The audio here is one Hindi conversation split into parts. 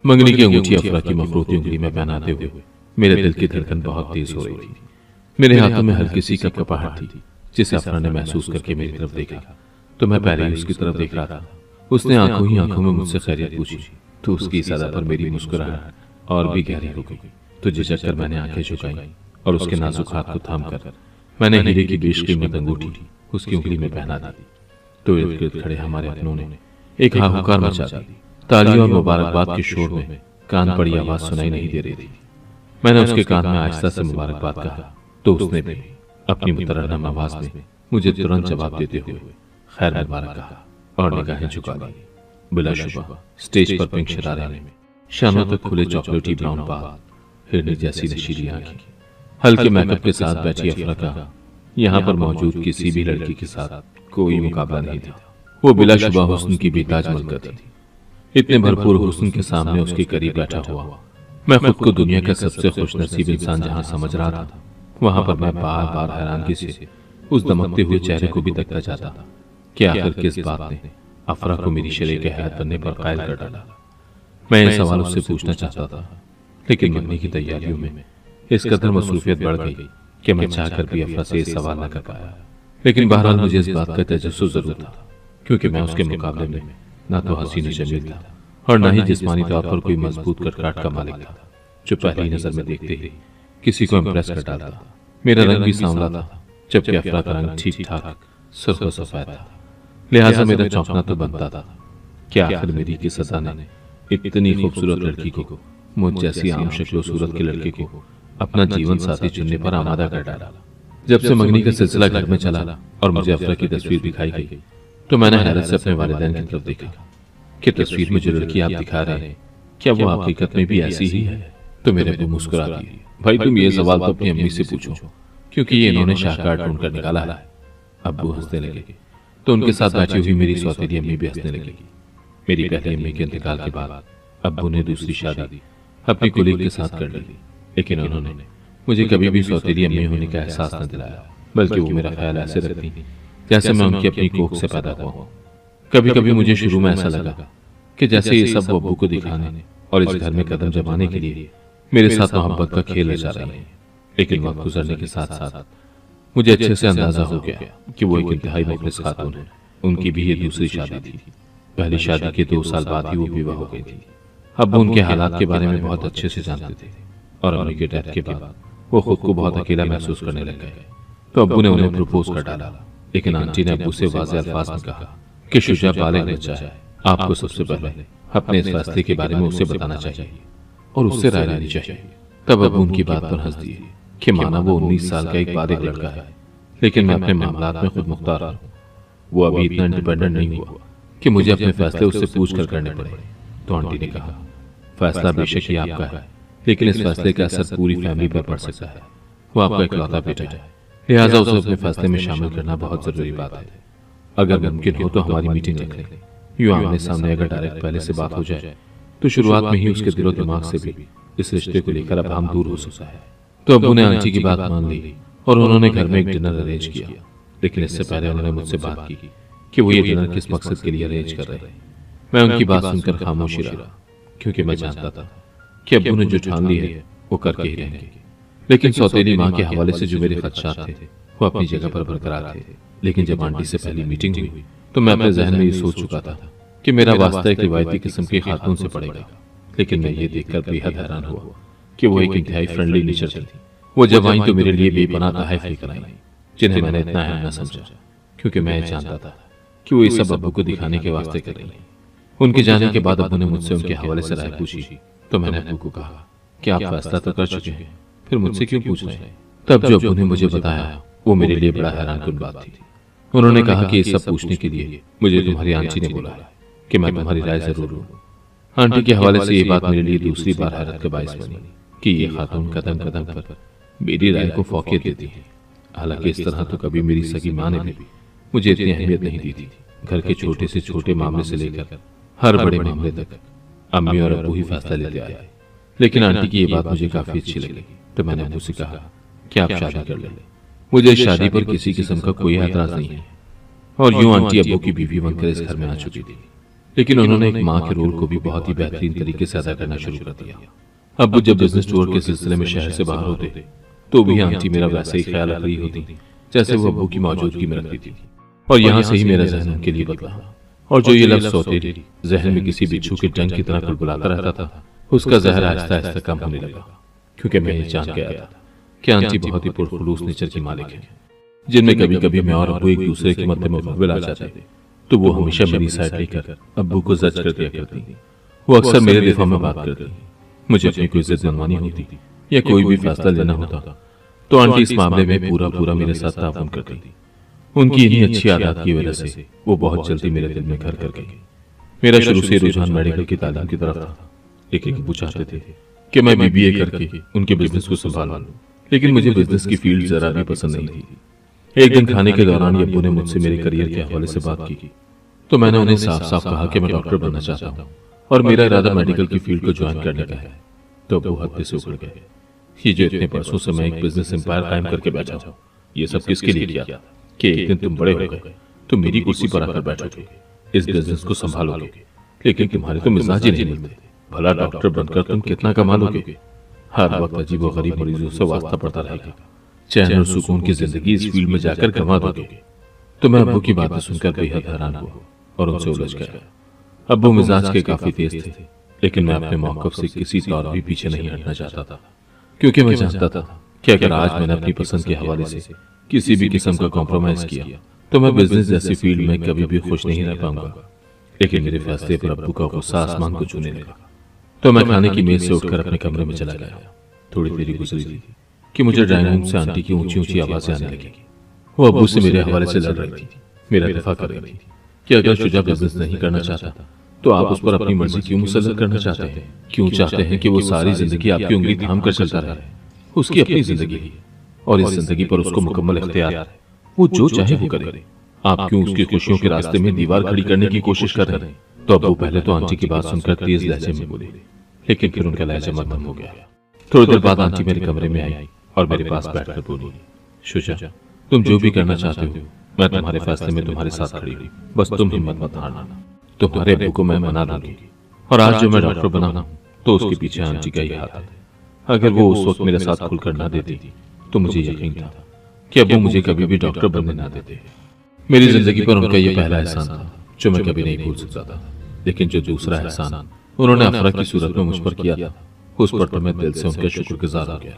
मंगनी की अंगूठी अफरा की मखरूती उंगली में पहनाते हुए मेरे दिल की धड़कन बहुत तेज हो रही थी। मेरे हाथों में हल्की सी कपकपाहट थी, जिसे अफरा ने महसूस करके मेरी तरफ देखा तो मैं पहले ही उसकी तरफ देख रहा था। उसने आंखों ही आंखों में मुझसे खैरियत पूछी तो उसकी इस अदा पर मेरी मुस्कुराहट और भी गहरी हो गई। तो झिझक कर मैंने आंखें झुकाई और उसके नाजुक हाथ को थाम कर मैंने हीरे की बेशकीमत अंगूठी उसकी उंगली में पहना दी। तो इर्द गिर्द खड़े हमारे अपनों ने एक हाहाकार मचा दी। तालियों और मुबारकबाद के शोर में कान पड़ी आवाज सुनाई नहीं दे रही थी। मैंने उसके कान में आहिस्ता से मुबारकबाद कहा तो उसने भी अपनी मुतरन्नम आवाज में मुझे तुरंत जवाब देते हुए खैर मुबारक कहा और निगाहें झुका दी। बिलाशुबा स्टेज पर पिंक शरारे में शानों तक खुले चॉकलेटी ब्राउन बाल, हिरनी जैसी नशीली आंखें, हल्के मेकअप के साथ बैठी अफरा का यहाँ पर मौजूद किसी भी लड़की के साथ कोई मुकाबला नहीं था। वो बिलाशुबा हुस्न की बेताज मलकत थी। इतने भरपूर हुस्न के सामने उसके करीब बैठा हुआ मैं खुद को दुनिया का सबसे खुशनसीब इंसान जहां समझ रहा था, वहां पर मैं बार बार हैरानगी से उस दमकते हुए चेहरे को भी देखता जाता था कि आखिर किस बात ने अफरा को मेरी शरीक हयात बनने पर कायल कर डाला। मैं ये सवाल उससे पूछना चाहता था, लेकिन मरने की तैयारियों में इस कदर मसरूफियत बढ़ गई कि मैं चाहकर भी अफरा से ये सवाल न कर पाया। लेकिन बहरहाल मुझे इस बात का तजस्सुस जरूर था, क्योंकि मैं उसके मुकाबले में ना तो हसीन जमील था और न ही जिस्मानी तौर पर कोई मजबूत कटकाट का मालिक था जो पहली नजर में देखते ही किसी को इम्प्रेस कर डालता। मेरा रंग भी सांवला था, जबकि अफरा का रंग ठीक ठाक सुर्ख सफेद था। लिहाजा मेरा चौंकना तो बनता था कि आखिर मेरी की सजा ने इतनी खूबसूरत लड़की को, मुझ जैसी आम शक्ल सूरत के लड़के को अपना जीवन साथी चुनने पर आमादा कर डाला। जब से मंगनी का सिलसिला घर में चला और मुझे अफरा की तस्वीर दिखाई गई तो मैंने हैरत से अपने वालिदैन की तरफ देखा कि तस्वीर में जो लड़की आप दिखा रहे हैं क्या वो हकीकत में भी ऐसी ही है। तो मेरे अब्बू मुस्कुरा दिए, भाई तुम ये सवाल तो अपनी अम्मी से पूछो, क्योंकि ये इन्होंने शाहकार ढूंढ कर निकाला है। अब्बू हंसने लगे तो उनके साथ बैठी हुई मेरी सौतेली अम्मी भी हंसने लगी। मेरी पहली अम्मी के इंतकाल के बाद अब्बू ने दूसरी शादी अपनी कुलीग के साथ कर ली, लेकिन उन्होंने मुझे कभी भी सौतेली अम्मी होने का एहसास न दिलाया, बल्कि वो मेरा ख्याल ऐसे रखती जैसे मैं उनकी अपनी कोख से पैदा हुआ हूं। कभी कभी मुझे शुरू में ऐसा लगा कि जैसे ये सब वो अब्बू को दिखाने और इस घर में कदम जमाने के लिए मेरे साथ मोहब्बत का खेल रचा रही है। लेकिन वक्त गुजरने के साथ साथ मुझे अच्छे से अंदाजा हो गया कि वो एक इंतहाई मुखलिस खातून है। उनकी भी ये दूसरी शादी थी। पहली शादी के 2 साल बाद ही वो विवाह हो गई थी। अब्बू उनके हालात के बारे में बहुत अच्छे से जानते थे और अम्मी के डेथ के बाद वो खुद को बहुत अकेला महसूस करने लग गए। तो अब्बू ने उन्हें प्रपोज कर डाला, लेकिन आंटी ने अब्बू से वाज़ेह अल्फाज में कहा कि शुजा बालिग बच्चा है, आपको सबसे पहले अपने इस फैसले के बारे में उसे बताना चाहिए और उससे राय लेनी चाहिए। तब अब्बू उनकी बात पर हंस दिए कि माना वो 19 साल का एक बालिग लड़का है, लेकिन मैं अपने मामलात में खुद मुख्तार हूं। वो अभी इतना इंडिपेंडेंट नहीं हुआ कि मुझे अपने फैसले उससे पूछ कर करने पड़े। तो आंटी ने कहा, फैसला बेशक ही आपका है, लेकिन इस फैसले का असर पूरी फैमिली पर पड़ सकता है। वो आपका इकलौता बेटा है, लिहाजा उसे अपने फैसले में शामिल करना बहुत जरूरी बात है। अगर मुमकिन हो तो हमारी मीटिंग रख लें। यूं आमने सामने अगर डायरेक्ट पहले से बात हो जाए तो शुरुआत में ही उसके दिलो दिमाग से भी इस रिश्ते को लेकर अब हम दूर हो सकता है। तो अब्बू ने आंटी की बात मान ली और उन्होंने घर में एक डिनर अरेंज किया। लेकिन इससे पहले उन्होंने मुझसे बात की कि वो ये डिनर किस मकसद के लिए अरेंज कर रहे हैं। मैं उनकी बात सुनकर खामोश ही रहा, क्योंकि मैं जानता था कि अब्बू ने जो ठान ली है वो करके ही रहेंगे। लेकिन सौतेली माँ के हवाले से जो मेरे खदशात थे वो अपनी जगह पर बरकरार थे। लेकिन जब आंटी से पहली मीटिंग हुई तो मैं अपने जहन में ये सोच चुका था कि मेरा वास्ता एक रिवायती किस्म की खातून से पड़ेगा। लेकिन मैं ये देखकर बेहद हैरान हुआ कि वो एक इंतहाई फ्रेंडली नेचर थी। वो जब आई तो मेरे लिए बेपनाह तहफ़ लेकर आई, जिन्हें मैंने इतना अहम न समझा, क्योंकि मैं जानता था कि वो ये सब अब्बू को दिखाने के वास्ते कर रही। उनके जाने के बाद अब्बू ने मुझसे उनके हवाले से राय पूछी तो मैंने अब्बू को कहा कि आप फैसला तो कर चुके हैं, फिर मुझसे क्यों पूछ रहे हैं। तब जो अब्बू ने मुझे बताया वो मेरे लिए बड़ा हैरानकुन बात थी। उन्होंने कहा कि ये सब पूछने के लिए मुझे तुम्हारी आंटी ने बोला है कि मैं तुम्हारी राय जरूर लूं। आंटी के हवाले से ये बात मेरे लिए दूसरी बार हैरत का बायस बनी कि ये खातून कदम कदम पर मेरी राय को फौकियत देती है। हालांकि इस तरह तो कभी मेरी सगी माँ ने भी मुझे इतनी अहमियत नहीं दी थी। घर के छोटे से छोटे मामले से लेकर हर बड़े मामले तक अम्मी और अब्बू ही फैसला लेते आए। लेकिन आंटी की ये बात मुझे काफी अच्छी लगी, तो मैंने अब्बू से कहा कि आप शादी कर लें। मुझे शादी पर किसी किस्म का कोई एतराज नहीं है। और यूं आंटी अब्बू की बीवी बनकर इस घर में आ चुकी थी। लेकिन उन्होंने एक माँ के रोल को भी बहुत ही बेहतरीन तरीके से अदा करना शुरू कर दिया। अब्बू जब बिजनेस टूर के सिलसिले में शहर से बाहर होते तो भी आंटी मेरा वैसे ही ख्याल रख रही होती जैसे वो अब्बू की मौजूदगी में रखती थी। और यहाँ से ही मेरा जहन उनके लिए बदला, और जो ये लफ्ज सौतेली जहन में किसी बिच्छू के डंक की तरह कुलबुलाता रहता था, उसका जहर आहिस्ता आहिस्ता कम होने लगा। क्योंकि मैं ये जान गया था कि आंटी बहुत ही पुरखुलूस नेचर की मालिक है, जिनमें कभी कभी मैं और अब्बू एक दूसरे के मद्दे मुकाबले आ जाते तो वो हमेशा मेरी साइड लेकर अब्बू को जज कर दिया करती। वो अक्सर मेरे दिफा में बात करती। मुझे अपनी कोई इज्जत मनवानी होती या कोई भी फैसला लेना होता तो आंटी इस मामले में पूरा पूरा मेरे साथ ताउन करती थी। उनकी इन्हीं अच्छी आदत की वजह से वो बहुत जल्दी मेरे दिल में घर कर गई। मेरा शुरू से रुझान मेडिकल की तालीम की तरफ था, लेकिन अब्बू चाहते थे कि मैं बीबीए करके उनके बिजनेस को संभाल लूं, लेकिन मुझे बिजनेस की फील्ड जरा भी पसंद नहीं थी। एक दिन खाने के दौरान अब्बू ने मुझसे मेरे करियर के हवाले से बात की तो मैंने उन्हें साफ साफ कहा कि मैं डॉक्टर बनना चाहता हूँ और मेरा इरादा मेडिकल की फील्ड को ज्वाइन करने का है। तो अब्बू हद से उखड़ गए। ये जो इतने बरसों से मैं एक बिजनेस एम्पायर कायम करके बैठा हूँ, ये सब किसके लिए किया कि एक दिन तुम बड़े हो गए तो मेरी कुर्सी पर आकर बैठोगे, इस बिजनेस को संभालोगे, लेकिन तुम्हारे तो मिजाज ही नहीं मिलते। भला डॉक्टर बनकर तुम कितना कमा लोगे? हर वक्त अजीब और गरीब मरीजों से वास्ता पड़ता रहेगा, चैन और सुकून की जिंदगी इस फील्ड में जाकर गंवा दोगे। तो मैं अब्बू की बातें सुनकर बेहद हैरान हुआ और उनसे उलझ गया। अब्बू मिजाज के काफी तेज थे, लेकिन मैं अपने मौकफ से किसी तौर भी पीछे नहीं हटना चाहता था, क्योंकि मैं जानता था कि अगर आज मैंने अपनी पसंद के हवाले से किसी भी किस्म का कॉम्प्रोमाइज किया तो मैं बिजनेस जैसी फील्ड में कभी भी खुश नहीं रह पाऊंगा। लेकिन मेरे फैसले पर अब्बू का गुस्सा आसमान को छूने लगा। तो मैं खाने की मेज से उठकर अपने कमरे में चला गया। थोड़ी देरी गुजरी थी कि मुझे ड्राइंग रूम से आंटी की ऊंची ऊंची आवाजें आने लगी। वो अब्बू से मेरे हवाले से लड़ रही थी, मेरा दिफा कर रही थी कि अगर शुजा बिजनेस नहीं करना चाहता तो आप उस पर अपनी मर्जी क्यों मुसल्लत करना चाहते हैं? क्यों चाहते हैं कि वो सारी जिंदगी आपकी उंगली थाम कर चलता रहे? उसकी अपनी जिंदगी है और इस जिंदगी पर उसको मुकम्मल इख्तियार है, वो जो चाहे वो करे। आप क्यों उसकी खुशियों के रास्ते में दीवार खड़ी करने की कोशिश कर रहे हैं? तो अब्बू पहले तो आंटी की बात सुनकर तेज लहजे में बोले, लेकिन फिर उनका लहजा मध्यम हो गया। थोड़ी देर बाद आंटी मेरे कमरे में आई और मेरे पास बैठकर बोली, शुजा, तुम जो भी करना चाहते हो मैं तुम्हारे फैसले में तुम्हारे साथ खड़ी हूँ, बस तुम हिम्मत मत हारना। तुम्हारे अब्बू को मैं मना लूंगी, और आज जो मैं डॉक्टर बना तो उसके पीछे आंटी का ही हाथ है। अगर वो उस वक्त मेरे साथ खुलकर ना देती तो मुझे यकीन था कि अब्बू मुझे कभी भी डॉक्टर बनने ना देते। मेरी जिंदगी पर उनका यह पहला एहसान था जो मैं कभी नहीं भूल सकता था। लेकिन जो दूसरा एहसान उन्होंने अफरा की सूरत में मुझ पर किया था, उस पर तो मैं दिल से उनका शुक्रगुजार हो गया।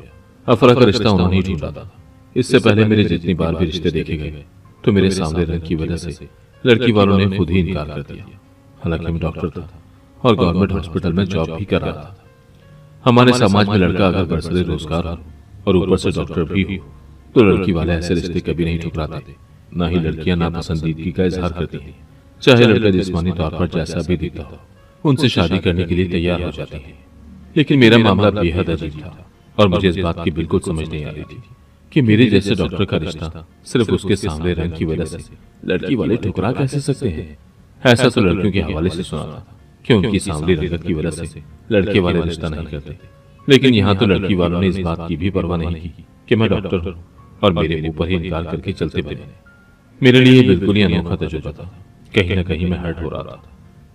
अफरा का रिश्ता उन्होंने ही ढूंढा था। इससे पहले मेरे जितनी बार भी रिश्ते देखे गए तो मेरे सांवले रंग की वजह से लड़की वालों ने खुद ही इनकार कर दिया। हालांकि मैं डॉक्टर था और गवर्नमेंट हॉस्पिटल में जॉब भी कर रहा था। हमारे समाज में लड़का अगर बरसरे रोजगार हो और ऊपर से डॉक्टर भी हो तो लड़की वाले ऐसे रिश्ते कभी नहीं ठुकराते। ना ही लड़कियां नापसंदीदगी का इजहार करती हैं, चाहे लड़का जिस्मानी तौर पर जैसा भी दिखता हो, उनसे शादी करने के लिए तैयार हो जाती है। लेकिन मेरा मामला बेहद अजीब था और मुझे इस बात की बिल्कुल समझ नहीं आ रही थी कि मेरे जैसे डॉक्टर का रिश्ता सिर्फ उसके सांवले रंग की वजह से लड़की वाले ठुकरा कैसे सकते हैं। ऐसा तो लड़कियों के हवाले से सुना था कि उनकी सांवली रंगत की वजह से लड़के वाले रिश्ता नहीं करते, लेकिन यहाँ तो लड़की वालों ने इस बात की भी परवाह नहीं की कि मैं डॉक्टर हूँ और मेरे मुंह पर ही इनकार करके चलते बने। मेरे लिए बिल्कुल ही अनोखा तजुर्बा था। कहीं ना कहीं मैं हर्ट हो रहा था,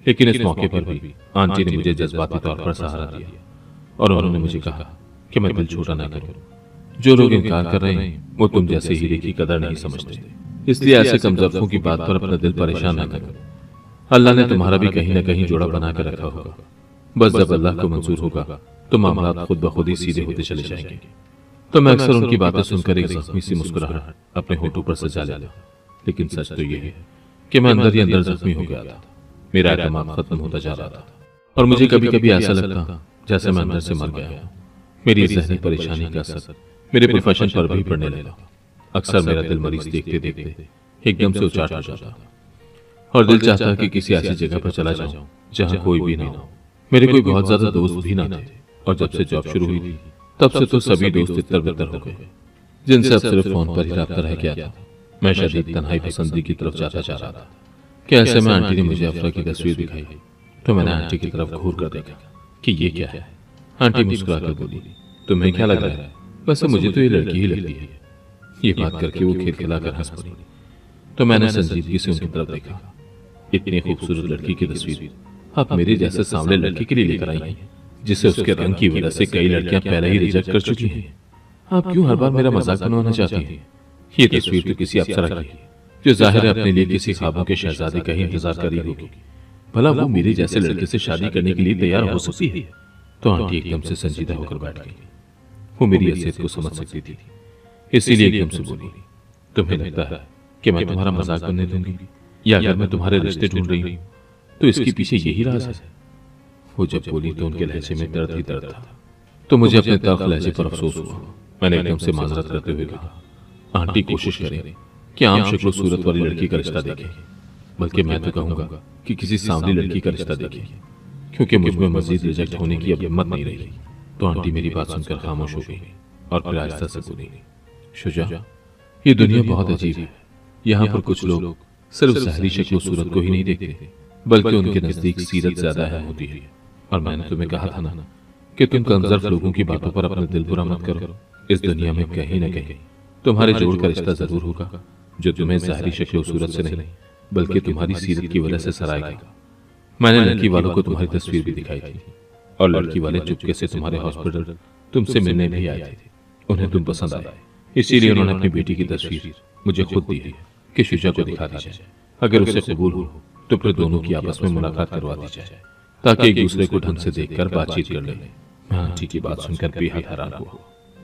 लेकिन इस मौके पर भी आंटी ने मुझे जज्बाती तौर पर सहारा दिया और उन्होंने मुझे कहा कि मैं दिल छोटा ना करूं। जो लोग इनकार कर रहे हैं वो तुम जैसे हीरे की कदर नहीं समझते, इसलिए ऐसे कमजोरों की बात पर अपना दिल परेशान न करो। अल्लाह ने तुम्हारा भी कहीं ना कहीं जोड़ा बना कर रखा होगा। बस जब अल्लाह को मंजूर होगा तो मामला खुद ब खुद ही सीधे होते चले जाएंगे। तो मैं अक्सर उनकी बातें सुनकर एक जख्मी सी मुस्कुराहट अपने होठों पर सजा लेता, लेकिन सच तो यह है कि मैं अंदर ही अंदर जख्मी हो गया था। मेरा एतमाद खत्म होता जा रहा था और मुझे कभी कभी ऐसा लगता जैसे मैं अंदर से मर गया हूं। मेरी जहनी परेशानी का असर मेरे प्रोफेशन पर भी पड़ने लगा। अक्सर मेरा दिल मरीज देखते देखते एकदम से उचाट हो जाता और दिल चाहता कि किसी ऐसी जगह पर चला जाऊं जहां कोई भी ना हो। मेरे कोई बहुत ज्यादा दोस्त भी ना थे और जब से जॉब शुरू हुई थी तब से तो सभी दोस्त इतर बितर हो गए, जिनसे अब सिर्फ फोन पर ही राब्ता रह गया था। मैं शदीद तन्हाई पसंदी की तरफ जाता जा रहा था कि ऐसे में आंटी ने मुझे अफरा की तस्वीर दिखाई तो मैंने आंटी की तरफ घूर कर देखा कि ये क्या है। आंटी मुस्कुरा कर बोली, तुम्हें क्या लग रहा है? वैसे मुझे तो ये लड़की ही लगती है। ये बात करके वो खिलखिलाकर हंस पड़ी तो मैंने संजीदगी से उनकी तरफ देखा इतनी खूबसूरत लड़की की तस्वीर आप मेरे जैसे सांवले लड़के के लिए लेकर आई हैं, जिसे उसके रंग की वजह से कई लड़कियां पहले ही रिजेक्ट कर चुकी हैं। आप क्यों हर बार मेरा मजाक बनवाना चाहती हैं? ये तस्वीर तो किसी अप्सरा की है, जो जाहिर है अपने लिए किसी ख्वाबों के शहजादे का ही इंतजार कर रही होगी। भला वो मेरे जैसे लड़के से शादी करने के लिए तैयार हो सकती है? तो आंटी एकदम से संजीदा होकर बैठ गई। वो मेरी हैसियत को समझ सकती थी, इसीलिए एकदम से बोली, तुम्हें लगता है कि मैं तुम्हारा मजाक बनने दूंगी, या अगर मैं तुम्हारे रिश्ते ढूंढ रही हूं तो इसके पीछे यही राज है? वो जब बोली तो उनके लहजे में दर्द ही दर्द था। तो मुझे अपने तल्ख लहजे पर अफसोस हुआ। मैंने एकदम से माजरत करते हुए कहा, आंटी कोशिश करें कि आम शक्ल सूरत वाली लड़की का रिश्ता देखें, बल्कि मैं तो कहूंगा कि किसी सांवली लड़की का रिश्ता देखें, क्योंकि मुझ में मजीद रिजेक्ट होने की अब हिम्मत नहीं रही। तो आंटी मेरी बात सुनकर खामोश हो गई और फिर आहिस्ता से बोली, शुजा, ये दुनिया बहुत अजीब है। यहाँ पर कुछ लोग सिर्फ ज़ाहिरी शक्ल सूरत को ही नहीं देखते, बल्कि उनके नजदीक सीरत ज्यादा अहम होती है। और मैंने तुम्हें कहा था ना कि तुम कमजोर लोगों की बातों पर अपना दिल बुरा मत करो। इस दुनिया में कहीं न कहीं तुम्हारे जोड़ का रिश्ता जरूर होगा, जो तुम्हें ज़ाहिरी शक्ल सूरत से नहीं बल्कि तुम्हारी सीरत की वजह से सराहेगा। मैंने लड़की वालों को तुम्हारी तस्वीर भी दिखाई थी, और लड़की वाले चुपके से तुम्हारे हॉस्पिटल तुमसे मिलने भी आए थे। उन्हें तुम पसंद आए, इसीलिए उन्होंने अपनी बेटी की तस्वीर मुझे खुद दी है कि शुजा को दिखा दी जाए। अगर उसे कबूल हो तो फिर दोनों की आपस में मुलाकात करवा दी जाए, ताकि एक दूसरे को ढंग से देखकर बातचीत कर ले। मैं आंटी की बात सुनकर बेहद हैरान हुआ।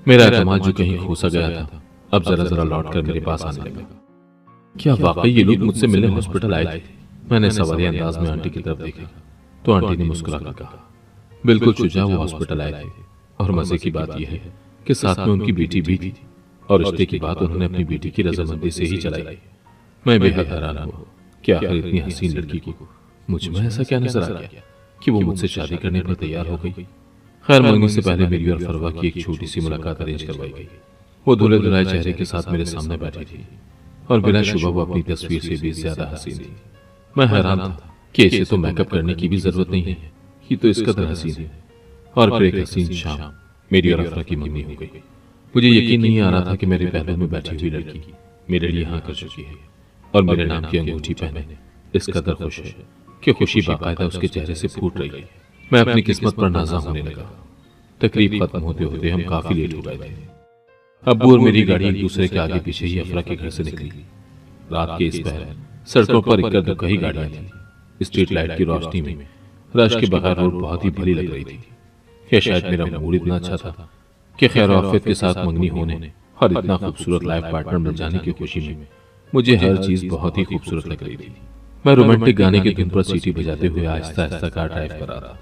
मेरा एतमाद जो कहीं खोसा गया था, अब जरा जरा लौट कर मेरे पास आने लगा। क्या वाकई ये लोग मुझसे मिलने हॉस्पिटल आए थे? मैंने सवालिया अंदाज में आंटी की तरफ देखा तो आंटी ने मुस्कुराकर कहा, बिल्कुल शुजा, वो हॉस्पिटल आए थे, और मजे की बात यह है कि साथ में उनकी बेटी भी थी, और रिश्ते की बात उन्होंने अपनी बेटी की रजामंदी से ही चलाई। मैं बेहद हैरान हुआ कि आखिर इतनी हसीन लड़की को मुझ में ऐसा क्या नजर आ गया कि वो मुझसे शादी करने पर तैयार हो गई। खैर, मंगनी से पहले मेरी और फरवा की एक छोटी सी मुलाकात अरेंज करवाई गई। वो दूल्हे दुल्हाए चेहरे के साथ मेरे सामने बैठी थी, और बिना शुबह वो अपनी तस्वीर से भी ज्यादा हसीन थी। मैं हैरान था कि इसे तो मेकअप करने की भी जरूरत नहीं है, ये तो इस कदर हसीन है। और फिर एक हसीन शाम मेरी और अफरा की मंगनी हो गई। मुझे यकीन नहीं आ रहा था कि मेरे पहलू में बैठी हुई लड़की मेरे लिए हाँ कर चुकी है, और मेरे नाम की अंगूठी पहने इस कदर खुश है कि खुशी बाकायदा उसके चेहरे से फूट रही है। मैं अपनी किस्मत पर नाज़ा होने लगा। तकरीब खत्म होते होते हम काफी लेट हो गए थे। अब्बू और मेरी गाड़ी एक दूसरे के आगे पीछे ही अफरा के घर से निकली। रात के इस पहर सड़कों पर इक्का दुक्का ही गाड़ियां थी। स्ट्रीट लाइट की रोशनी में रश के बगैर रोड बहुत ही भली लग रही थी। या शायद मेरा मूड इतना अच्छा था कि खैर आफियत के साथ मंगनी होने और इतना खूबसूरत लाइफ पार्टनर मिल जाने की खुशी में मुझे हर चीज बहुत ही खूबसूरत लग रही थी। मैं रोमांटिक गाने की धुन पर सीटी बजाते हुए आहिस्ता आहिस्ता कार ड्राइव कर रहा था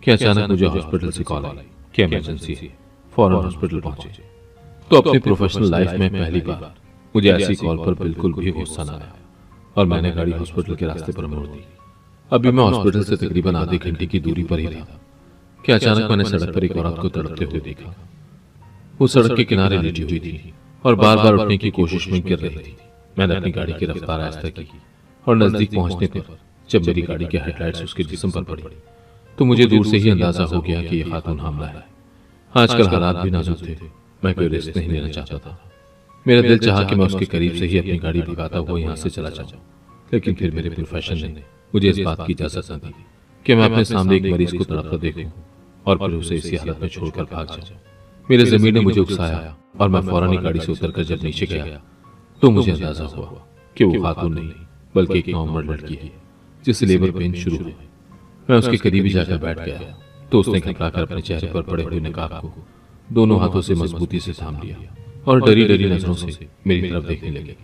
कि अचानक मुझे हॉस्पिटल से कॉल आई कि इमरजेंसी है, फौरन हॉस्पिटल पहुंचे। तो अपनी प्रोफेशनल लाइफ में पहली बार मुझे ऐसी कॉल पर बिल्कुल भी गुस्सा न आया, और मैंने गाड़ी हॉस्पिटल के रास्ते पर मोड़ दी। अभी मैं हॉस्पिटल से तकरीबन आधे घंटे की दूरी पर ही था कि अचानक मैंने सड़क पर एक औरत को तड़पते हुए देखा। वो सड़क के किनारे लेटी हुई थी और बार बार उठने की कोशिश में गिर रही थी। मैंने अपनी गाड़ी की रफ्तार आहिस्ता की, और नजदीक पहुंचने पर जब मेरी गाड़ी के हेडलाइट्स उसके जिस्म पर पड़ी तो मुझे दूर से ही अंदाजा हो गया कि यह खातून हामला है। आजकल हालात भी नाजुक थे, मैं कोई रिस्क नहीं लेना चाहता था। मेरा दिल चाहा कि मैं उसके करीब से ही अपनी गाड़ी भगाता हुआ यहाँ से चला जाऊं, लेकिन फिर मेरे प्रोफेशन ने मुझे इस बात की इजाजत न दी कि मैं अपने सामने एक मरीज को तड़पता देखूं और फिर उसे इसी हालत में छोड़कर भाग जाऊं। मेरे जमीन ने मुझे उकसाया, और मैं फौरन ही गाड़ी से उतरकर जब नीचे गया तो मुझे अंदाजा हुआ कि वो खातून नहीं बल्कि एक नॉर्मल लड़की है जिससे लेबर पेन शुरू हुआ। मैं उसके करीब ही जाकर बैठ गया तो उसने घबराकर अपने चेहरे पर पड़े हुए नकाब को दोनों हाथों से मजबूती से थाम लिया और डरी डरी नजरों से मेरी तरफ देखने लगी।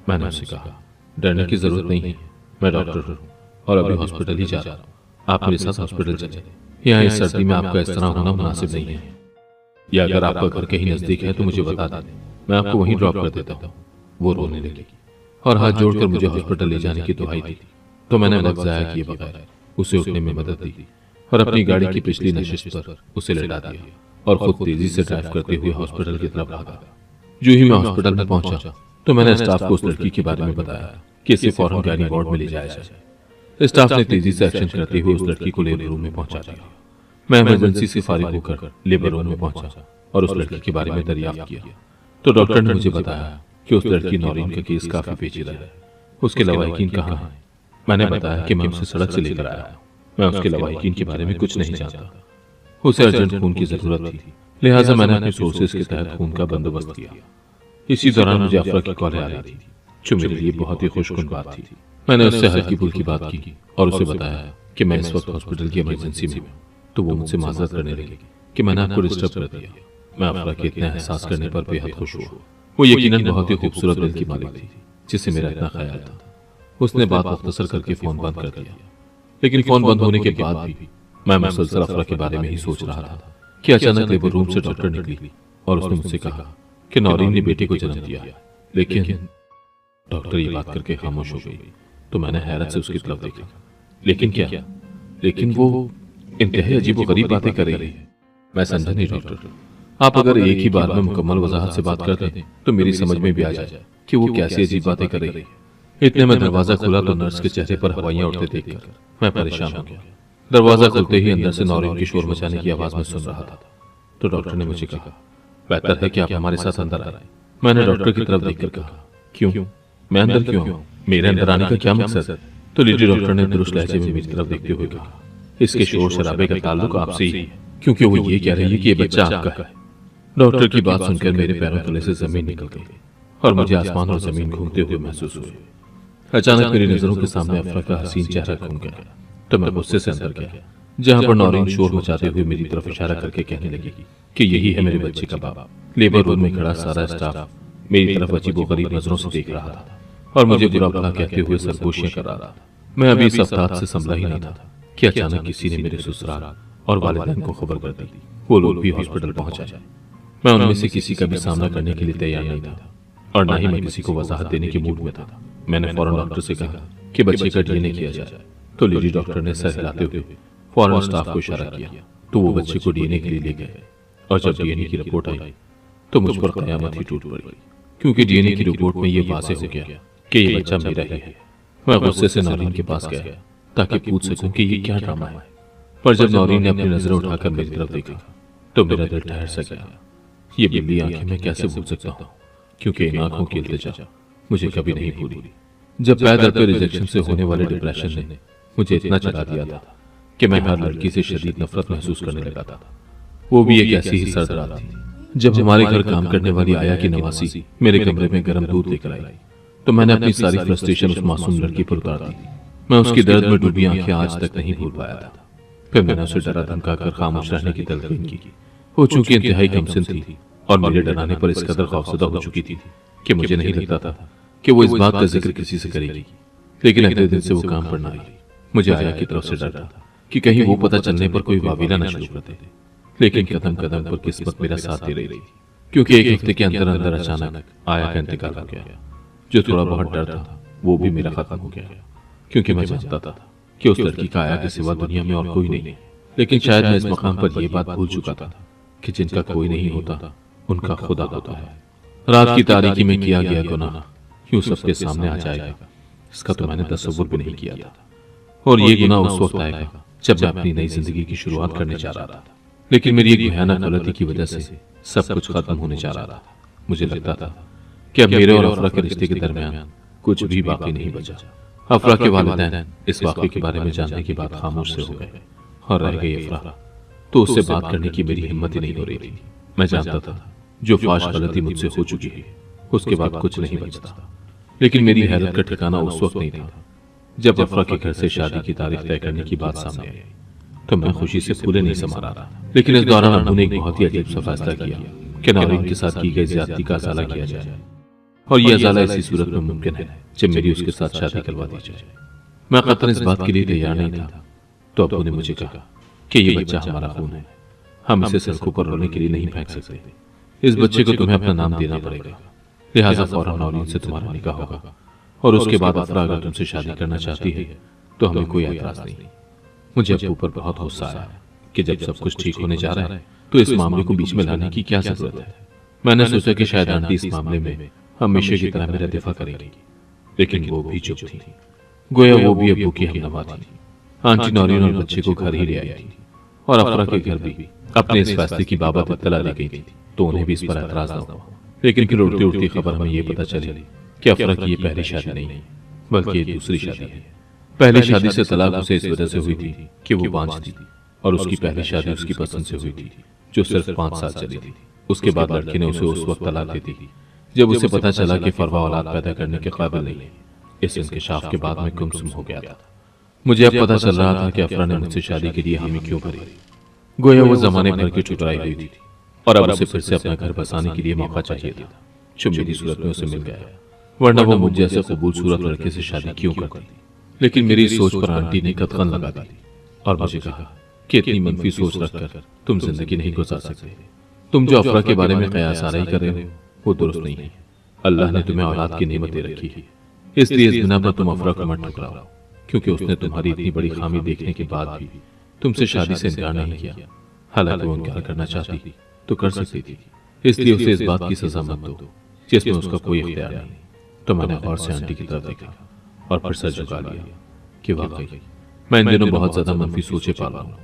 मैंने उससे कहा, डरने की जरूरत नहीं है, मैं डॉक्टर हूँ और अभी हॉस्पिटल ही जा रहा हूँ। आप मेरे साथ हॉस्पिटल चले। यहाँ इस सर्दी में आपका इस तरह होना मुनासिब नहीं है, या अगर आपका घर कहीं नजदीक है तो मुझे बता दें, मैं आपको वहीं ड्रॉप कर देता हूँ। वो रोने लगी और हाथ जोड़कर मुझे हॉस्पिटल ले जाने की दुहाई दी, तो मैंने वक्त जाया किए बगैर उसे उठने में मदद दी और अपनी गाड़ी की पिछली नशिस्त पर उसे लेटा दिया और खुद तेजी से ड्राइव करते हुए हॉस्पिटल की तरफ भागा। जो ही मैं हॉस्पिटल में पहुंचा तो मैंने स्टाफ को उस लड़की के बारे में बताया कि इसे फौरन गाड़ी वार्ड में ले जाया जाए। स्टाफ ने तेजी से एक्शन करते हुए उस लड़की को लेबर रूम में पहुंचा दिया। मैं इमरजेंसी से फारिग होकर लेबर रूम में पहुंचा और उस लड़की के बारे में दरियाफ्त किया तो डॉक्टर ने मुझे बताया कि उस लड़की नौरीन का केस काफी पेचीदा है। उसके लवाहिकीन कहाँ है मैंने बताया कि मैं उसे सड़क से लेकर आया हूं। मैं उसके लवाहिकीन के बारे में कुछ नहीं जानता। उसे अर्जेंट खून की जरूरत थी, लिहाजा मैंने अपने सोर्सेज के तहत खून का बंदोबस्त किया। इसी दौरान मुझे अफरा की कॉलें आ रही थी, जो मेरे लिए बहुत ही खुशकुन बात थी। मैंने उससे हल्की फुल्की बात की और उसे बताया कि मैं इस वक्त हॉस्पिटल की इमरजेंसी में हूं। तो वो मुझसे माजरत करने लगी कि मैंने आपको डिस्टर्ब कर दिया। मैं अफरा के इतना एहसास करने पर बेहद खुश हुआ। वो यकीनन बहुत ही खूबसूरत दिल की मालिक थी, जिससे मेरा इतना ख्याल था। उसने बात मुख्तसर करके फोन बंद कर दिया। लेकिन फोन बंद होने के बाद भी मैं मुसलसल अफरा के बारे में ही सोच रहा था कि अचानक लेबर रूम से डॉक्टर निकली और उसने मुझसे कहा कि नौरीन ने बेटे को जन्म दिया। लेकिन डॉक्टर ये बात करके खामोश हो गई। तो मैंने हैरत से उसकी तरफ देखा। लेकिन क्या? लेकिन वो इंतहाई अजीबोगरीब बातें कर रही है। मैं समझा नहीं डॉक्टर। आप अगर एक ही बार में मुकम्मल वजाहत से बात कर दें तो मेरी समझ में भी आ जाए कि वो कैसी अजीब बातें कर रही है। इतने में दरवाजा खुला तो नर्स के चेहरे पर हवाइयां उड़ते देखकर मैं परेशान हो गया। दरवाजा खुलते ही अंदर से नौरीन की शोर मचाने की आवाज में सुन रहा था। तो डॉक्टर ने मुझे कहा, बेहतर है कि आप हमारे साथ अंदर आए। मैंने डॉक्टर की तरफ देखकर कहा, क्यों? मैं अंदर क्यों आऊं? मेरे अंदर आने का क्या मकसद है? तो लेडी डॉक्टर ने दुरुस्त लहजे में मेरी तरफ देखते हुए कहा, इसके शोर शराबे का ताल्लुक आपसे ही है, क्योंकि वो ये कह रही है कि ये बच्चा आपका है। डॉक्टर की बात सुनकर मेरे पैरों तले से जमीन निकल गई और मुझे आसमान और जमीन घूमते हुए महसूस हुए। अचानक मेरी नजरों के सामने अफरा का हसीन चेहरा घूम गया। तो मैं गुस्से से अंदर गया, जहां पर नौरीन शोर मचाते हुए मेरी तरफ इशारा करके कहने लगी कि यही है मेरे बच्चे का बाप। लेबर रूम में खड़ा सारा स्टाफ मेरी तरफ अजीबोगरीब नजरों से देख रहा था और मुझे बुरा भला कहते हुए सरगोशियां कर रहा था। मैं अभी इस अवतार से संभला ही नहीं था कि अचानक किसी ने मेरे ससुराल और वालिदैन को खबर कर दी। वो लोग भी हॉस्पिटल पहुंच आए। मैं उनमें से किसी का भी सामना करने के लिए तैयार नहीं था और ना ही मैं किसी को वजाहत देने के मूड में था। मैंने फौरन डॉक्टर से कहा कि बच्चे का डीएनए किया जाए। तो लेडी डॉक्टर ने सर हिलाते हुए फौरन स्टाफ को इशारा किया। तो वो बच्चे को डीएनए के लिए ले गए और जब डीएनए की रिपोर्ट आई तो मुझ पर कयामत ही टूट पड़ी, क्योंकि डीएनए की रिपोर्ट में ये वाज़ेह हो गया कि ये बच्चा मेरा ही है। मैं गुस्से से नौरीन के पास गया ताकि पूछ सकूं कि ये क्या ड्रामा है। पर जब नौरीन ने अपनी नजरें उठाकर मेरी तरफ देखा तो मेरा दिल ठहर सा गया। ये बिल्ली आंखें मैं कैसे भूल सकता हूँ, क्योंकि इन आंखों की इल्तिजा मुझे कभी नहीं भूली। जब पैदल पे रिजेक्शन से होने वाले डिप्रेशन ने मुझे इतना चला दिया था कि मैं हर लड़की से शदीद नफरत महसूस करने लगा था। वो भी एक ऐसी ही सर्द रात थी जब हमारे घर काम करने वाली आया की नवासी मेरे कमरे में गर्म दूध लेकर आई। तो मैंने अपनी सारी फ्रस्ट्रेशन उस मासूम लड़की पर उतार दी। मैं उसकी दर्द में डूबी आंखें आज तक नहीं भूल पाया था। फिर मैंने उसे डरा धमकाकर खामोश रहने की तलकीन की। वो चूंकि इंतहाई कमसिन थी और मेरे डराने पर इस कदर खौफजदा हो चुकी थी कि मुझे नहीं लगता था कि वो इस बात का जिक्र किसी से करेगी। लेकिन अगले दिन से वो काम पर न आई। मुझे आया की तरफ से डर था कि कहीं वो पता चलने पर कोई वावीला न शुरू कर दे। लेकिन कदम कदम पर किस्मत मेरा साथ दे रही थी, क्योंकि एक हफ्ते के अंदर अंदर अचानक आया का इंतकाल हो गया। जो थोड़ा बहुत डर था वो भी मेरा खत्म हो गया, क्योंकि मैं जानता था कि उस लड़की का आया के सिवा दुनिया में और कोई नहीं। लेकिन शायद मैं इस मकाम पर यह बात भूल चुका था कि जिनका कोई नहीं होता उनका खुदा होता है। रात की तारीकी में किया गया गुनाह यूं सबके सामने आ जाएगा, इसका तो मैंने तसव्वुर भी नहीं किया था। और ये गुनाह उस वक्त आएगा जब मैं अपनी नई जिंदगी की शुरुआत करने जा रहा था। लेकिन मेरी एक भयानक गलती की वजह से सब कुछ खत्म होने जा रहा था। मुझे लगता था कि अब मेरे और अफरा के रिश्ते के दरमियान कुछ भी बाकी नहीं बचा। अफरा के वालिदैन इस वाक़े के बारे में जानने के बाद खामोश से हो गए और रह गई अफरा। तो उससे बात करने की मेरी हिम्मत ही नहीं हो रही थी। मैं जानता था जो फाश गलती मुझसे हो चुकी है उसके बाद कुछ नहीं बचता। लेकिन मेरी हैरत का ठिकाना उस वक्त नहीं था जब अफरा के घर से शादी की तारीख तय करने की बात सामने आई। तो मैं खुशी से फूले नहीं समा रहा था। लेकिन इस दौरान अब्बू ने एक बहुत ही अजीब सा फैसला किया कि नौरीन के साथ की गई ज्यादती का अजाला किया जाए, और यह अजाला इसी सूरत में मुमकिन है जब मेरी उसके साथ शादी करवा दी जाए। मैं कतई इस बात के लिए तैयार नहीं था। तो अब्बू ने मुझे कहा कि ये बच्चा हमारा खून है, हम इसे सड़कों पर रोने के लिए नहीं फेंक सकते। इस बच्चे को तुम्हें अपना नाम देना पड़ेगा, लिहाजा फौरन नौरीन से तुम्हारा निकाह होगा और उसके बाद अफरा अगर तुमसे शादी करना चाहती है तो हमें कोई एतराज नहीं। मुझे अब्बू पर बहुत गुस्सा आया कि जब सब कुछ ठीक होने जा रहा है तो इस मामले को बीच में लाने की क्या जरूरत है। मैंने सोचा कि शायद आंटी इस मामले में हमेशा की तरह मेरा दिफा करेगी, लेकिन वो भी चुप थी। गोया वो भी अब्बू की हमनवा थी। आंटी नौरीन और बच्चे को घर ही ले आई थी और अफरा के घर भी अपने इस फैसले की बाबत इत्तला दे गई थी, तो उन्हें भी इस पर एतराज न हुआ। लेकिन फिर उड़ती उड़ती खबर हमें ये पता चली कि अफरा की ये पहली शादी नहीं बल्कि ये दूसरी शादी है। पहली शादी से तलाक उसे इस वजह से हुई थी कि वो बांझ थी और उसकी पहली शादी उसकी पसंद से हुई थी जो सिर्फ 5 साल चली थी। उसके बाद लड़की ने उसे उस वक्त तलाक दे दी जब उसे पता चला कि फरवा औलाद पैदा करने के काबिल नहीं। इस इंकशाफ के बाद मैं गुमसुम हो गया था। मुझे अब पता चल रहा था कि अफरा ने मुझसे शादी के लिए हामी क्यों भरी। गोया वो जमाने भर की ठुकराई हुई थी और अब उसे फिर से अपना घर बसाने के लिए मौका चाहिए था जो मेरी सूरत में उसे मिल गया, वरना वो मुझ जैसे कबूलसूरत लड़के से शादी क्यों करती। लेकिन मेरी सोच पर आंटी ने कतकन लगा दी और मुझे कहा कि इतनी मनफी सोच रखकर तुम जिंदगी नहीं गुजार सकते। तुम जो अफरा के बारे में कयास आराई कर रहे हो वो दुरुस्त नहीं है। अल्लाह ने तुम्हें औलाद की नेमत दे रखी है, इसलिए इस बिना पर तुम अफरा को मत ठुकराओ, क्योंकि उसने तुम्हारी इतनी बड़ी खामी देखने के बाद भी तुमसे शादी से इनकार नहीं किया। हालांकि वो इनकार करना चाहती तो कर सकती थी, इसलिए उसे इस बात की सजा मत दो जिसमें उसका कोई इख्तियार नहीं। तो मैंने गौर से आंटी की तरफ देखा और फिर सर झुका लिया कि वाकई मैं इन दिनों बहुत ज्यादा मनफी सोचे पा रहा हूँ।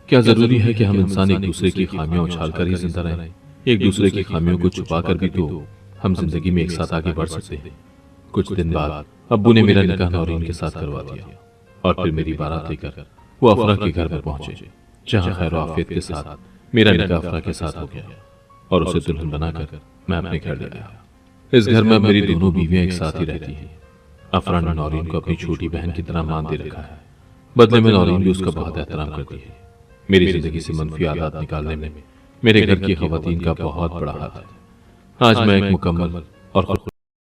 क्या जरूरी है कि हम इंसान एक दूसरे की खामियां उछाल कर ही जिंदा रहें? एक दूसरे की खामियों को छुपा कर भी तो हम जिंदगी में एक साथ आगे बढ़ सकते हैं। कुछ दिन बाद अब्बू ने मेरा निकाह नौरीन के साथ करवा दिया और फिर मेरी बारात लेकर वो अफरा के घर पर पहुंचे, जहां खैर आफियत के साथ मेरा निकाह अफरा के साथ हो गया और उसे दुल्हन बनाकर मैं अपने घर ले आया। इस घर में मेरी दोनों बीवियां एक साथ ही रहती हैं। अफरा ने नौरीन को अपनी छोटी बहन की तरह मान दे रखा है, बदले में नौरीन भी उसका बहुत एहतराम करती है। मेरी जिंदगी से मनफी आदत निकालने में मेरे घर की खवातीन का बहुत बड़ा हाथ है। आज मैं एक मुकम्मल और